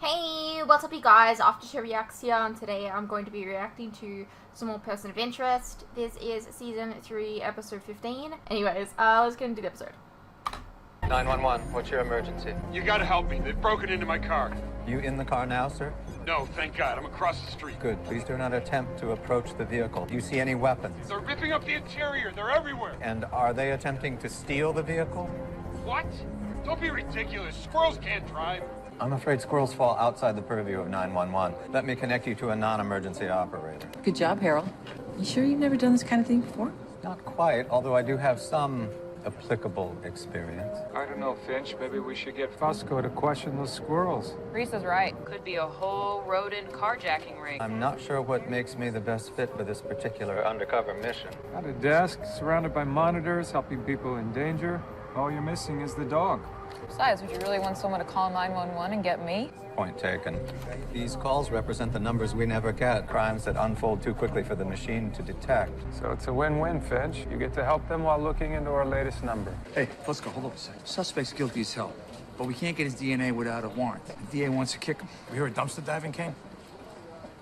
Hey, what's up you guys? After Show Reacts here, and today I'm going to be reacting to some more Person of Interest. This is Season 3, Episode 15. Anyways, let's get into the episode. 911, what's your emergency? You gotta help me. They've broken into my car. You in the car now, sir? No, thank God. I'm across the street. Good. Please do not attempt to approach the vehicle. Do you see any weapons? They're ripping up the interior. They're everywhere. And are they attempting to steal the vehicle? What? Don't be ridiculous. Squirrels can't drive. I'm afraid squirrels fall outside the purview of 911. Let me connect you to a non-emergency operator. Good job, Harold. You sure you've never done this kind of thing before? Not quite, although I do have some applicable experience. I don't know, Finch. Maybe we should get Fusco to question those squirrels. Reese is right. Could be a whole rodent carjacking ring. I'm not sure what makes me the best fit for this particular undercover mission. At a desk, surrounded by monitors, helping people in danger. All you're missing is the dog. Besides, would you really want someone to call 911 and get me? Point taken. These calls represent the numbers we never get, crimes that unfold too quickly for the machine to detect. So it's a win-win, Finch. You get to help them while looking into our latest number. Hey, Fusco, hold up a second. Suspect's guilty as hell, but we can't get his DNA without a warrant. The DA wants to kick him. We hear a dumpster diving came?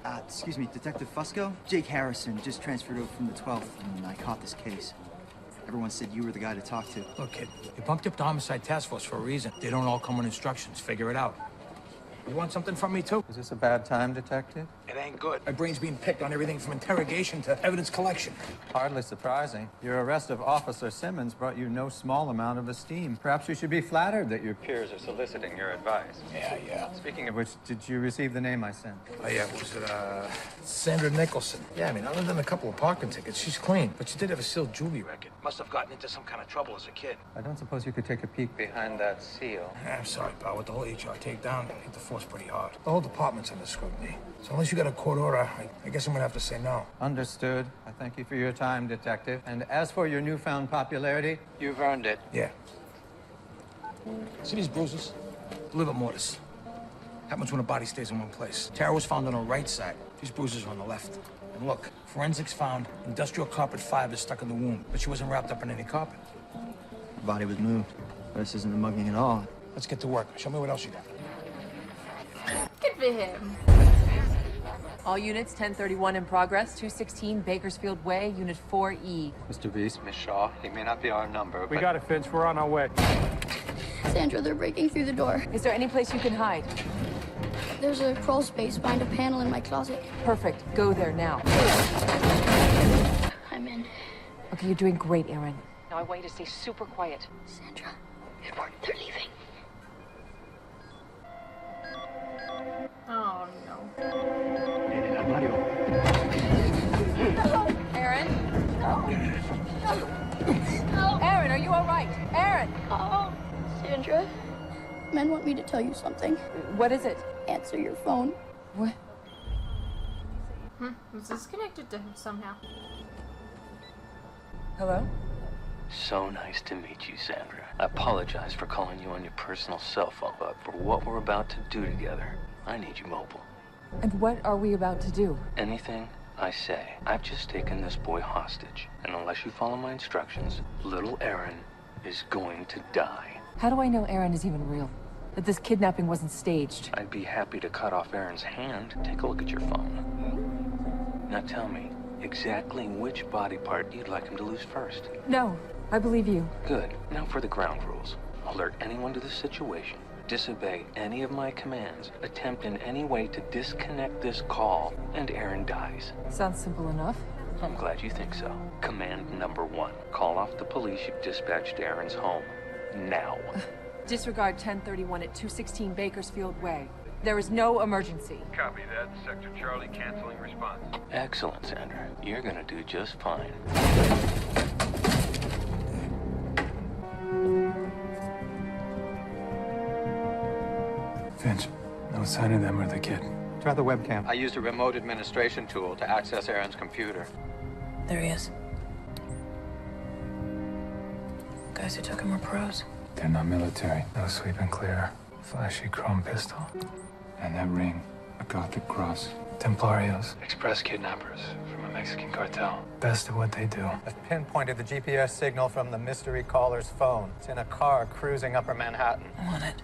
Excuse me, Detective Fusco? Jake Harrison just transferred over from the 12th, and I caught this case. Everyone said you were the guy to talk to. Look, kid, you bumped up the homicide task force for a reason. They don't all come with instructions. Figure it out. You want something from me, too? Is this a bad time, Detective? It ain't good. My brain's being picked on everything from interrogation to evidence collection. Hardly surprising. Your arrest of Officer Simmons brought you no small amount of esteem. Perhaps you should be flattered that your peers are soliciting your advice. Yeah. Speaking of which, did you receive the name I sent? Oh, yeah, was it, Sandra Nicholson? Yeah, I mean, other than a couple of parking tickets, she's clean. But she did have a sealed jewelry record. Must have gotten into some kind of trouble as a kid. I don't suppose you could take a peek behind that seal. I'm sorry, pal. With the whole HR takedown, I hit the force pretty hard. The whole department's under scrutiny. So unless you got a court order, I guess I'm gonna have to say no. Understood. I thank you for your time, Detective. And as for your newfound popularity, you've earned it. Yeah. See these bruises? Liver mortis. Happens when a body stays in one place. Tara was found on her right side. These bruises are on the left. And look, forensics found industrial carpet fibers stuck in the wound, but she wasn't wrapped up in any carpet. The body was moved. This isn't a mugging at all. Let's get to work. Show me what else you got. Good for him. All units, 1031 in progress, 216 Bakersfield Way, Unit 4E. Mr. Reese, Miss Shaw, he may not be our number, We got it, Finch. We're on our way. Sandra, they're breaking through the door. Is there any place you can hide? There's a crawl space behind a panel in my closet. Perfect. Go there now. I'm in. Okay, you're doing great, Aaron. Now I want you to stay super quiet. Sandra, it worked. They're leaving. Oh no. Aaron? Aaron, are you all right? Aaron! Oh, Sandra, men want me to tell you something. What is it? Answer your phone. What? Was this connected to him somehow? Hello? So nice to meet you, Sandra. I apologize for calling you on your personal cell phone, but for what we're about to do together, I need you mobile. And what are we about to do? Anything I say. I've just taken this boy hostage, and unless you follow my instructions, little Aaron is going to die. How do I know Aaron is even real? That this kidnapping wasn't staged? I'd be happy to cut off Aaron's hand. Take a look at your phone. Now tell me exactly which body part you'd like him to lose first. No, I believe you. Good. Now for the ground rules. Alert anyone to the situation. Disobey any of my commands. Attempt in any way to disconnect this call, and Aaron dies. Sounds simple enough. I'm glad you think so. Command number 1. Call off the police you've dispatched to Aaron's home. Now. Disregard 1031 at 216 Bakersfield Way. There is no emergency. Copy that. Sector Charlie canceling response. Excellent, Sandra. You're gonna do just fine. Finch, no sign of them or the kid. try the webcam. I used a remote administration tool to access Aaron's computer. There he is. Guys who took him were pros. They're not military. No sweep and clear. Flashy chrome pistol. And that ring. A Gothic cross. Templarios. Express kidnappers from a Mexican cartel. Best at what they do. I've pinpointed the GPS signal from the mystery caller's phone. It's in a car cruising upper Manhattan. I'm on it.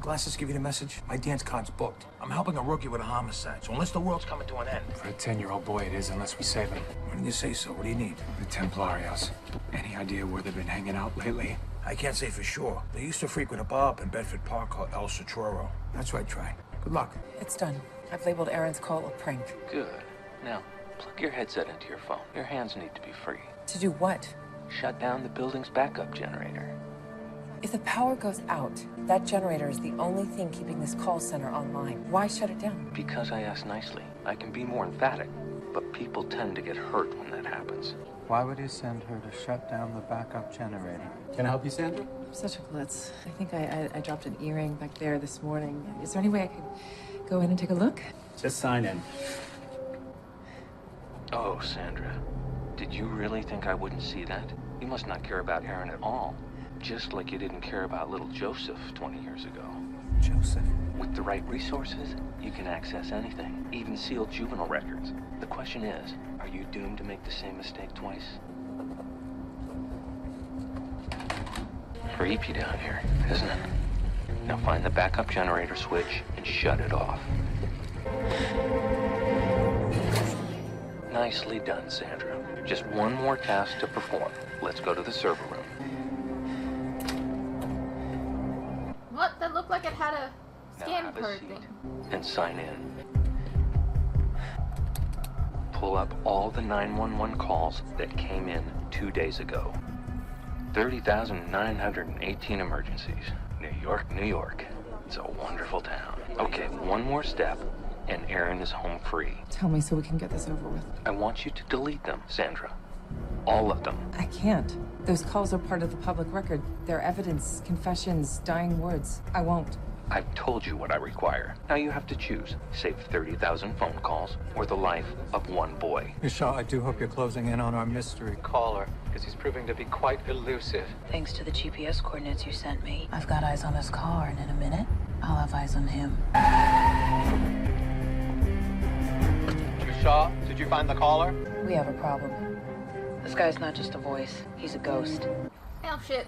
Glasses give you the message? My dance card's booked. I'm helping a rookie with a homicide, so unless the world's coming to an end. For a 10-year-old boy, it is unless we save him. When you say so, what do you need? The Templarios. Any idea where they've been hanging out lately? I can't say for sure. They used to frequent a bar up in Bedford Park called El Citroro. That's right, Try. Good luck. It's done. I've labeled Aaron's call a prank. Good. Now, plug your headset into your phone. Your hands need to be free. To do what? Shut down the building's backup generator. If the power goes out, that generator is the only thing keeping this call center online. Why shut it down? Because I asked nicely. I can be more emphatic, but people tend to get hurt when that happens. Why would you send her to shut down the backup generator? Can I help you, Sandra? I'm such a klutz. I think I dropped an earring back there this morning. Is there any way I could go in and take a look? Just sign in. Oh, Sandra. Did you really think I wouldn't see that? You must not care about Aaron at all. Just like you didn't care about little Joseph 20 years ago. Joseph? With the right resources, you can access anything, even sealed juvenile records. The question is, are you doomed to make the same mistake twice? Creepy down here, isn't it? Now find the backup generator switch and shut it off. Nicely done, Sandra. Just one more task to perform. Let's go to the server room. What? That looked like it had a Now scan have a code seat thing. and sign in. Pull up all the 911 calls that came in 2 days ago. 30,918 emergencies. New York, New York. It's a wonderful town. Okay, one more step, and Aaron is home free. Tell me so we can get this over with. I want you to delete them, Sandra. All of them. I can't. Those calls are part of the public record. They're evidence, confessions, dying words. I won't. I've told you what I require. Now you have to choose. Save 30,000 phone calls or the life of one boy. Miss Shaw, I do hope you're closing in on our mystery caller, because he's proving to be quite elusive. Thanks to the GPS coordinates you sent me, I've got eyes on his car, and in a minute, I'll have eyes on him. Miss Shaw, did you find the caller? We have a problem. This guy's not just a voice, he's a ghost. Oh shit.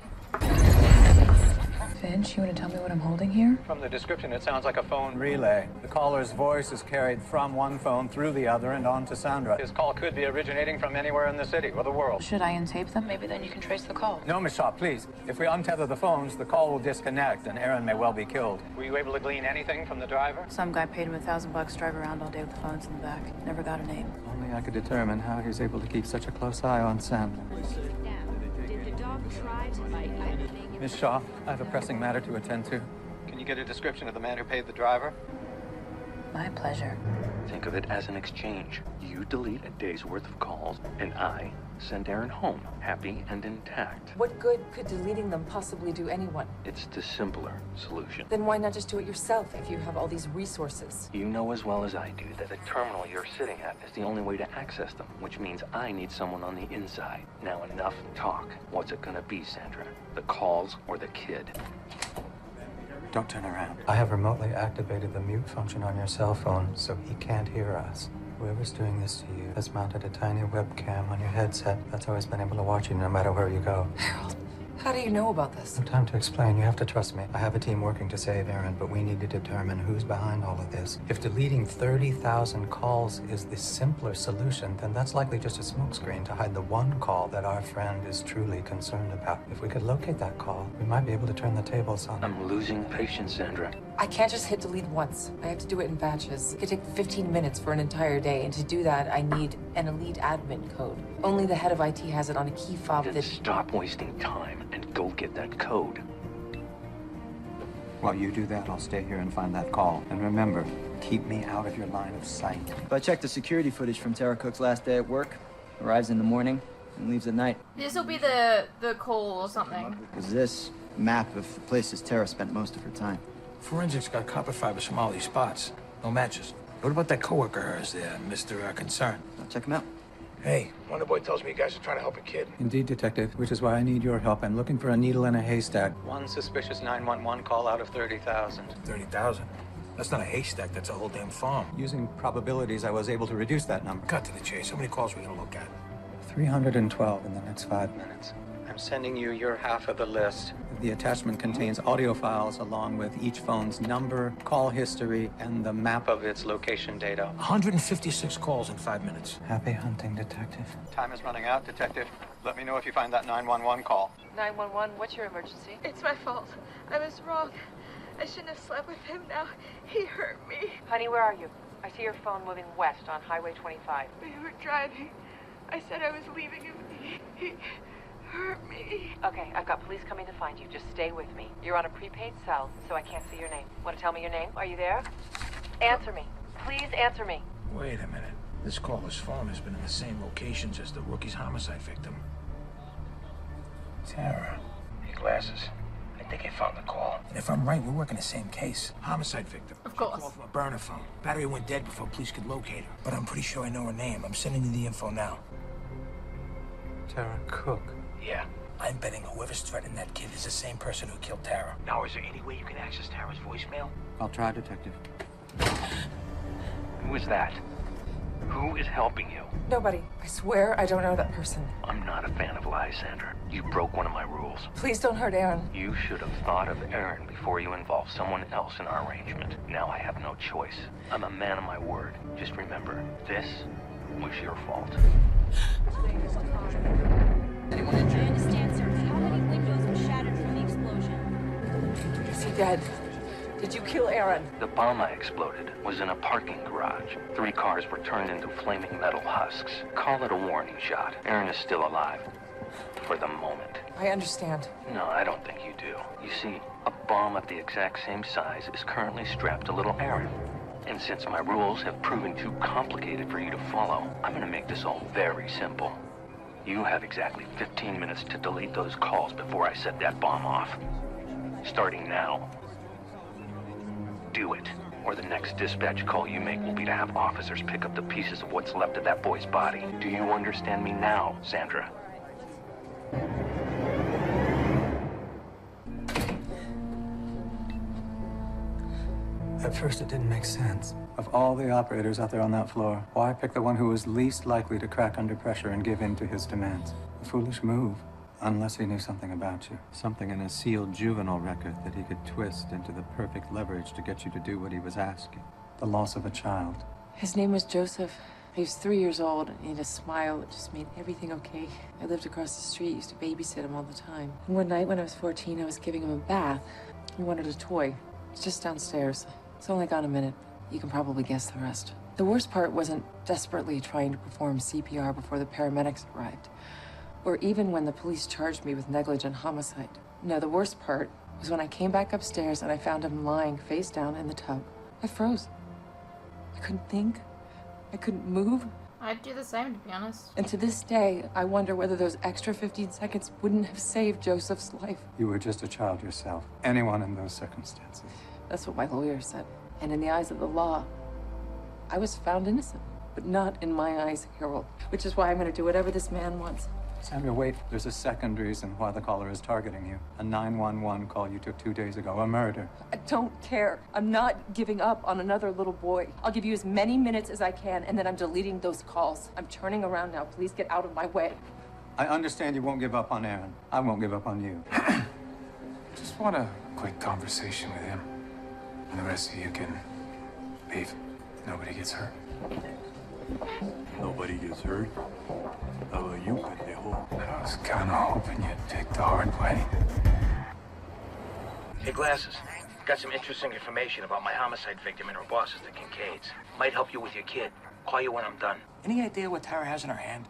Finch, you want to tell me what I'm holding here? From the description, it sounds like a phone relay. The caller's voice is carried from one phone through the other and on to Sandra. His call could be originating from anywhere in the city or the world. Should I untape them? Maybe then you can trace the call. No, Miss Shaw, please. If we untether the phones, the call will disconnect and Aaron may well be killed. Were you able to glean anything from the driver? Some guy paid him $1,000 to drive around all day with the phones in the back. Never got a name. Only I could determine how he's able to keep such a close eye on Sandra. Did the dog try to bite you? Miss Shaw, I have a pressing matter to attend to. Can you get a description of the man who paid the driver? My pleasure. Think of it as an exchange. You delete a day's worth of calls, and I send Aaron home, happy and intact. What good could deleting them possibly do anyone? It's the simpler solution. Then why not just do it yourself if you have all these resources? You know as well as I do that the terminal you're sitting at is the only way to access them, which means I need someone on the inside. Now enough talk. What's it gonna be, Sandra? The calls or the kid? Don't turn around. I have remotely activated the mute function on your cell phone so he can't hear us. Whoever's doing this to you has mounted a tiny webcam on your headset that's always been able to watch you no matter where you go. Harold, how do you know about this? No time to explain. You have to trust me. I have a team working to save Aaron, but we need to determine who's behind all of this. If deleting 30,000 calls is the simpler solution, then that's likely just a smokescreen to hide the one call that our friend is truly concerned about. If we could locate that call, we might be able to turn the tables on him. I'm losing patience, Sandra. I can't just hit delete once. I have to do it in batches. It could take 15 minutes for an entire day, and to do that, I need an elite admin code. Only the head of IT has it on a key fob Then that... stop wasting time and go get that code. While you do that, I'll stay here and find that call. And remember, keep me out of your line of sight. But I checked the security footage from Tara Cook's last day at work. Arrives in the morning and leaves at night. This will be the call or something. Is this map of the places Tara spent most of her time? Forensics got copper fibers from all these spots. No matches. What about that coworker of hers there, Mr. Concern? I'll check him out. Hey, Wonderboy tells me you guys are trying to help a kid. Indeed, Detective, which is why I need your help. I'm looking for a needle in a haystack. One suspicious 911 call out of 30,000. 30,000? That's not a haystack, that's a whole damn farm. Using probabilities, I was able to reduce that number. Cut to the chase. How many calls are we gonna look at? 312 in the next 5 minutes. I'm sending you your half of the list. The attachment contains audio files along with each phone's number, call history, and the map of its location data. 156 calls in 5 minutes. Happy hunting, Detective. Time is running out, Detective. Let me know if you find that 911 call. 911, what's your emergency? It's my fault. I was wrong. I shouldn't have slept with him now. He hurt me. Honey, where are you? I see your phone moving west on Highway 25. We were driving. I said I was leaving him. He hurt me. Okay, I've got police coming to find you. Just stay with me. You're on a prepaid cell, so I can't see your name. Want to tell me your name? Are you there? Answer me. Please answer me. Wait a minute. This caller's phone has been in the same locations as the rookie's homicide victim. Tara. Hey, glasses. I think I found the call. And if I'm right, we're working the same case. Homicide victim. Of course. Call from a burner phone. Battery went dead before police could locate her. But I'm pretty sure I know her name. I'm sending you the info now. Tara Cook. Yeah. I'm betting whoever's threatening that kid is the same person who killed Tara. Now, is there any way you can access Tara's voicemail? I'll try, Detective. Who is that? Who is helping you? Nobody. I swear I don't know that person. I'm not a fan of lies, Sandra. You broke one of my rules. Please don't hurt Aaron. You should have thought of Aaron before you involved someone else in our arrangement. Now I have no choice. I'm a man of my word. Just remember, this was your fault. Anyone injured? I understand, sir. How many windows were shattered from the explosion? Is he dead? Did you kill Aaron? The bomb I exploded was in a parking garage. 3 cars were turned into flaming metal husks. Call it a warning shot. Aaron is still alive. For the moment. I understand. No, I don't think you do. You see, a bomb of the exact same size is currently strapped to little Aaron. And since my rules have proven too complicated for you to follow, I'm gonna make this all very simple. You have exactly 15 minutes to delete those calls before I set that bomb off. Starting now. Do it, or the next dispatch call you make will be to have officers pick up the pieces of what's left of that boy's body. Do you understand me now, Sandra? At first, it didn't make sense. Of all the operators out there on that floor, why pick the one who was least likely to crack under pressure and give in to his demands? A foolish move. Unless he knew something about you. Something in a sealed juvenile record that he could twist into the perfect leverage to get you to do what he was asking. The loss of a child. His name was Joseph. He was 3 years old, and he had a smile that just made everything okay. I lived across the street, used to babysit him all the time. And one night when I was 14, I was giving him a bath. He wanted a toy. It's just downstairs. It's only gone a minute. You can probably guess the rest. The worst part wasn't desperately trying to perform CPR before the paramedics arrived, or even when the police charged me with negligent homicide. No, the worst part was when I came back upstairs and I found him lying face down in the tub. I froze. I couldn't think. I couldn't move. I'd do the same, to be honest. And to this day, I wonder whether those extra 15 seconds wouldn't have saved Joseph's life. You were just a child yourself. Anyone in those circumstances. That's what my lawyer said. And in the eyes of the law, I was found innocent. But not in my eyes, Harold. Which is why I'm going to do whatever this man wants. Samuel, wait. There's a second reason why the caller is targeting you. A 911 call you took 2 days ago. A murder. I don't care. I'm not giving up on another little boy. I'll give you as many minutes as I can, and then I'm deleting those calls. I'm turning around now. Please get out of my way. I understand you won't give up on Aaron. I won't give up on you. Just want a quick conversation with him. And the rest of you can leave. Nobody gets hurt. Nobody gets hurt? How about you, pendejo? I was kind of hoping you'd take the hard way. Hey, glasses. Got some interesting information about my homicide victim and her bosses, the Kincaids. Might help you with your kid. Call you when I'm done. Any idea what Tara has in her hand?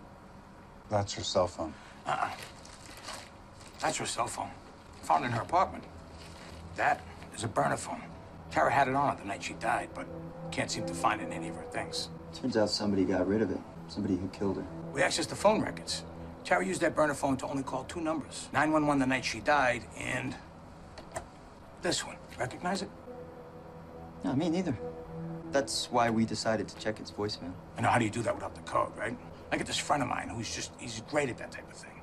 That's her cell phone. That's her cell phone. Found in her apartment. That is a burner phone. Tara had it on her the night she died, but can't seem to find it in any of her things. Turns out somebody got rid of it. Somebody who killed her. We accessed the phone records. Tara used that burner phone to only call 2 numbers. 911 the night she died, and this one. Recognize it? No, me neither. That's why we decided to check its voicemail. I know, how do you do that without the code, right? I get this friend of mine he's great at that type of thing.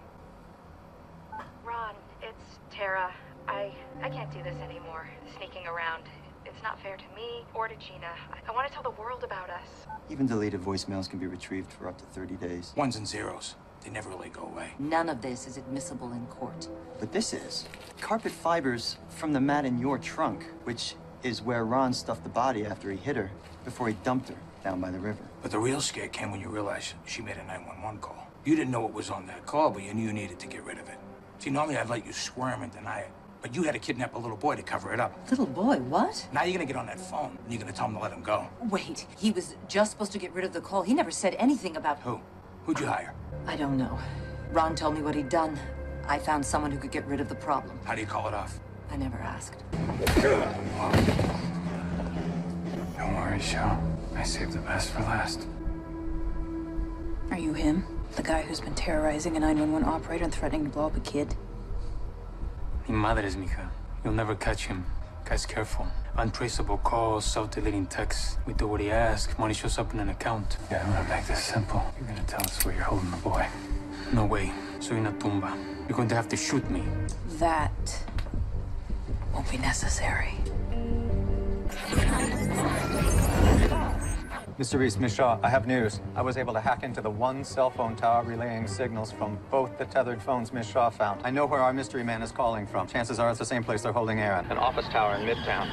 Ron, it's Tara. I can't do this anymore. Sneaking around. It's not fair to me or to Gina. I want to tell the world about us. Even deleted voicemails can be retrieved for up to 30 days. Ones and zeros. They never really go away. None of this is admissible in court. But this is. Carpet fibers from the mat in your trunk, which is where Ron stuffed the body after he hit her, before he dumped her down by the river. But the real scare came when you realized she made a 911 call. You didn't know what was on that call, but you knew you needed to get rid of it. See, normally I'd let you squirm and deny it, but you had to kidnap a little boy to cover it up. Little boy, what? Now you're gonna get on that phone, and you're gonna tell him to let him go. Wait, he was just supposed to get rid of the call. He never said anything about... Who? Who'd you hire? I don't know. Ron told me what he'd done. I found someone who could get rid of the problem. How do you call it off? I never asked. Don't worry, Shaw. I saved the best for last. Are you him? The guy who's been terrorizing a 911 operator and threatening to blow up a kid? Mi madres, mija. You'll never catch him. Guy's careful. Untraceable calls, self-deleting texts. We do what he asks. Money shows up in an account. Yeah, I'm gonna make this simple. You're gonna tell us where you're holding the boy. No way. Soy una tumba. You're going to have to shoot me. That won't be necessary. Mr. Reese, Miss Shaw, I have news. I was able to hack into the one cell phone tower relaying signals from both the tethered phones Miss Shaw found. I know where our mystery man is calling from. Chances are it's the same place they're holding Aaron. An office tower in Midtown.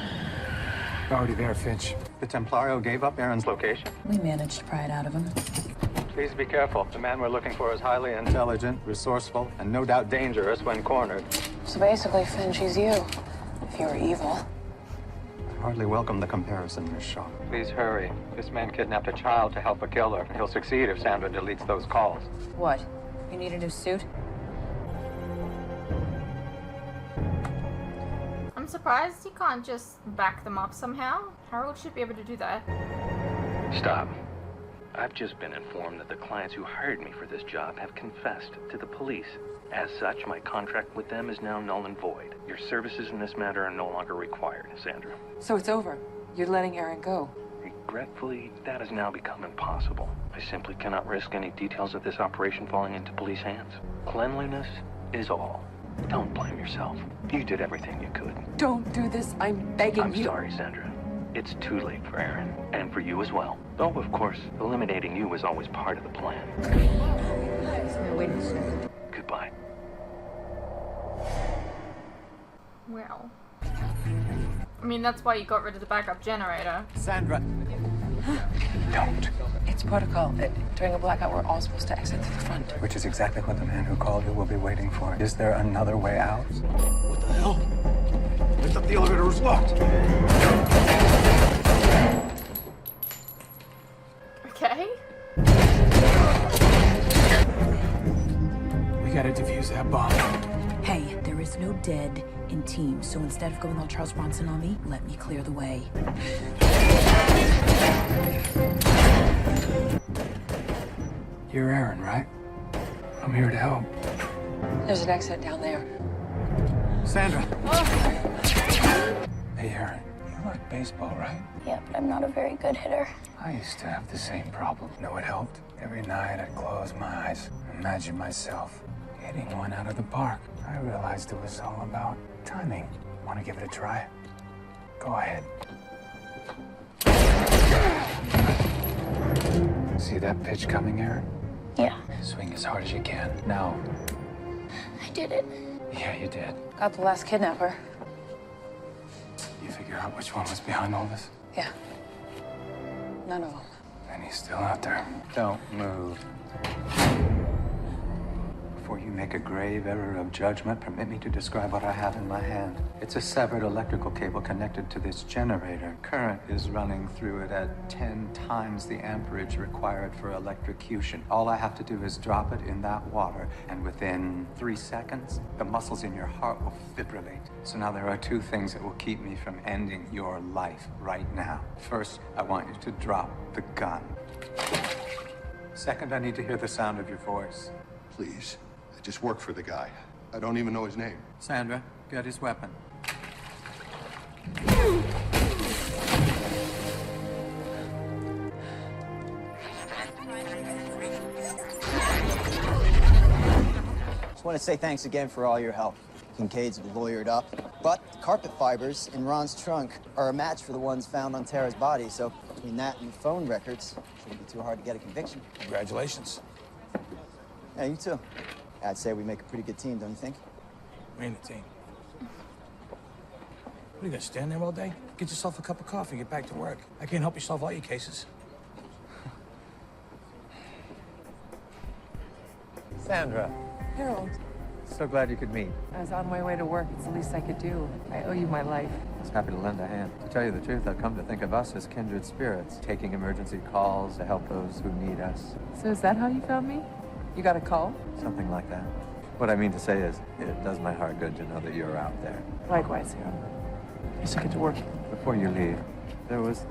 Already there, Finch. The Templario gave up Aaron's location. We managed to pry it out of him. Please be careful. The man we're looking for is highly intelligent, resourceful, and no doubt dangerous when cornered. So basically, Finch, he's you. If you were evil. I hardly welcome the comparison, Miss Shaw. Please hurry. This man kidnapped a child to help a killer. He'll succeed if Sandra deletes those calls. What? You need a new suit? I'm surprised he can't just back them up somehow. Harold should be able to do that. Stop. I've just been informed that the clients who hired me for this job have confessed to the police. As such, my contract with them is now null and void. Your services in this matter are no longer required, Sandra. So it's over. You're letting Aaron go. Regretfully, that has now become impossible. I simply cannot risk any details of this operation falling into police hands. Cleanliness is all. Don't blame yourself. You did everything you could. Don't do this. I'm begging you. I'm sorry, Sandra. It's too late for Aaron, and for you as well. Though, of course, eliminating you was always part of the plan. Wait a second. Goodbye. Well. I mean, that's why you got rid of the backup generator. Sandra. Don't. It's protocol. During a blackout, we're all supposed to exit through the front. Which is exactly what the man who called you will be waiting for. Is there another way out? What the hell? I thought the elevator was locked. Okay. We gotta defuse that bomb. Hey, there is no dead in teams, so instead of going all Charles Bronson on me, let me clear the way. You're Aaron, right? I'm here to help. There's an exit down there. Sandra! Hey, Aaron. You like baseball, right? Yeah, but I'm not a very good hitter. I used to have the same problem. You know what helped? Every night I'd close my eyes, imagine myself hitting one out of the park. I realized it was all about timing. Want to give it a try? Go ahead. See that pitch coming, Aaron? Yeah, Swing as hard as you can. Now. I did it. Yeah, you did. Got the last kidnapper. You figure out which one was behind all this? Yeah. None of them. And he's still out there. Don't move. Before you make a grave error of judgment, permit me to describe what I have in my hand. It's a severed electrical cable connected to this generator. Current is running through it at 10 times the amperage required for electrocution. All I have to do is drop it in that water, and within 3 seconds, the muscles in your heart will fibrillate. So now there are two things that will keep me from ending your life right now. First, I want you to drop the gun. Second, I need to hear the sound of your voice. Please. I just work for the guy. I don't even know his name. Sandra, get his weapon. Just want to say thanks again for all your help. Kincaid's lawyered up. But the carpet fibers in Ron's trunk are a match for the ones found on Tara's body, so between that and the phone records, shouldn't be too hard to get a conviction. Congratulations. Yeah, you too. I'd say we make a pretty good team, don't you think? We ain't a team. What, are you gonna stand there all day? Get yourself a cup of coffee, get back to work. I can't help you solve all your cases. Sandra, Harold, so glad you could meet. I was on my way to work. It's the least I could do. I owe you my life. I was happy to lend a hand. To tell you the truth, I've come to think of us as kindred spirits, taking emergency calls to help those who need us. So is that how you found me? You got a call? Something like that. What I mean to say is, it does my heart good to know that you're out there. Likewise, Harold. Guess I get to work. Before you leave, there was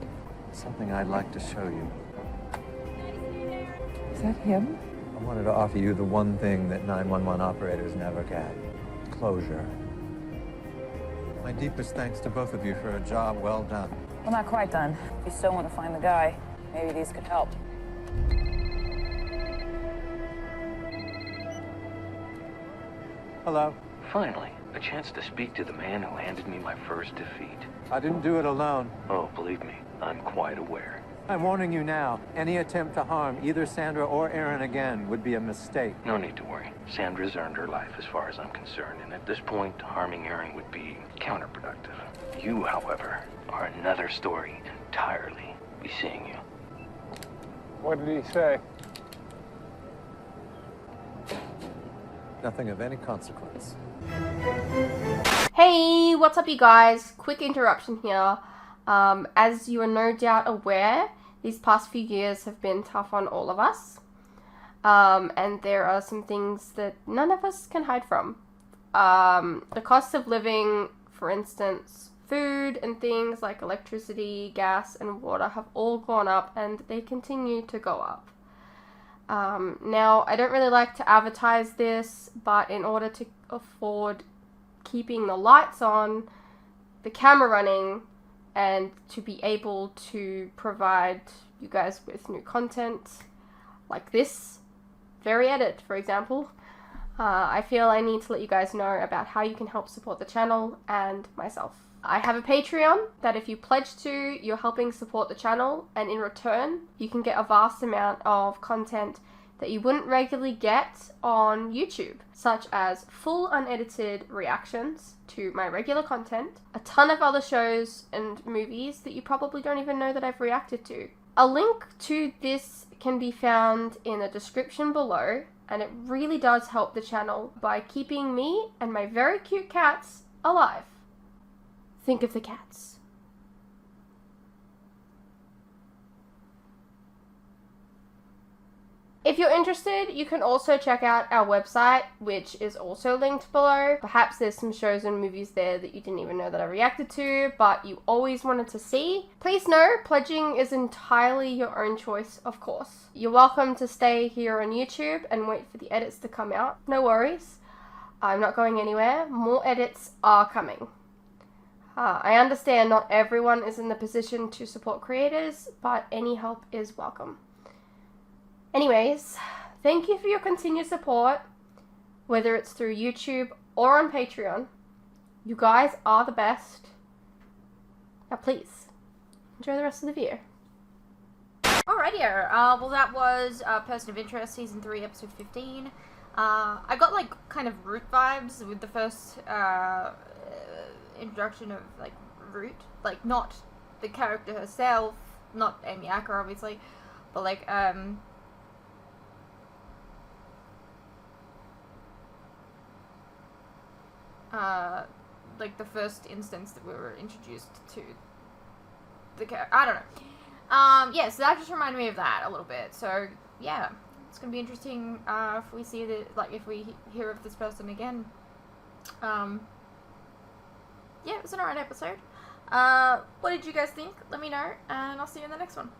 something I'd like to show you. Is that him? I wanted to offer you the one thing that 911 operators never get. Closure. My deepest thanks to both of you for a job well done. Well, not quite done. If you still want to find the guy, maybe these could help. Hello. Finally, a chance to speak to the man who handed me my first defeat. I didn't do it alone. Oh, believe me, I'm quite aware. I'm warning you now. Any attempt to harm either Sandra or Aaron again would be a mistake. No need to worry. Sandra's earned her life as far as I'm concerned, and at this point, harming Aaron would be counterproductive. You, however, are another story entirely. Be seeing you. What did he say? Nothing of any consequence. Hey, what's up you guys? Quick interruption here. As you are no doubt aware, these past few years have been tough on all of us. And there are some things that none of us can hide from. The cost of living, for instance, food and things like electricity, gas, and water have all gone up, and they continue to go up. Now, I don't really like to advertise this, but in order to afford keeping the lights on, the camera running, and to be able to provide you guys with new content like this very edit, for example, I feel I need to let you guys know about how you can help support the channel and myself. I have a Patreon that if you pledge to, you're helping support the channel, and in return, you can get a vast amount of content that you wouldn't regularly get on YouTube, such as full unedited reactions to my regular content, a ton of other shows and movies that you probably don't even know that I've reacted to. A link to this can be found in the description below, and it really does help the channel by keeping me and my very cute cats alive. Think of the cats. If you're interested, you can also check out our website, which is also linked below. Perhaps there's some shows and movies there that you didn't even know that I reacted to, but you always wanted to see. Please know, pledging is entirely your own choice, of course. You're welcome to stay here on YouTube and wait for the edits to come out. No worries. I'm not going anywhere. More edits are coming. I understand not everyone is in the position to support creators, but any help is welcome. Anyways, thank you for your continued support, whether it's through YouTube or on Patreon. You guys are the best. Now please, enjoy the rest of the video. Alrighty, well that was Person of Interest, Season 3, Episode 15. I got like kind of Root vibes with the first introduction of like Root. Like not the character herself, not Amy Acker obviously, but like like the first instance that we were introduced to the character. I don't know. Yeah, so that just reminded me of that a little bit. So yeah, it's gonna be interesting if we see the if we hear of this person again. Yeah, it was an alright episode. What did you guys think? Let me know, and I'll see you in the next one.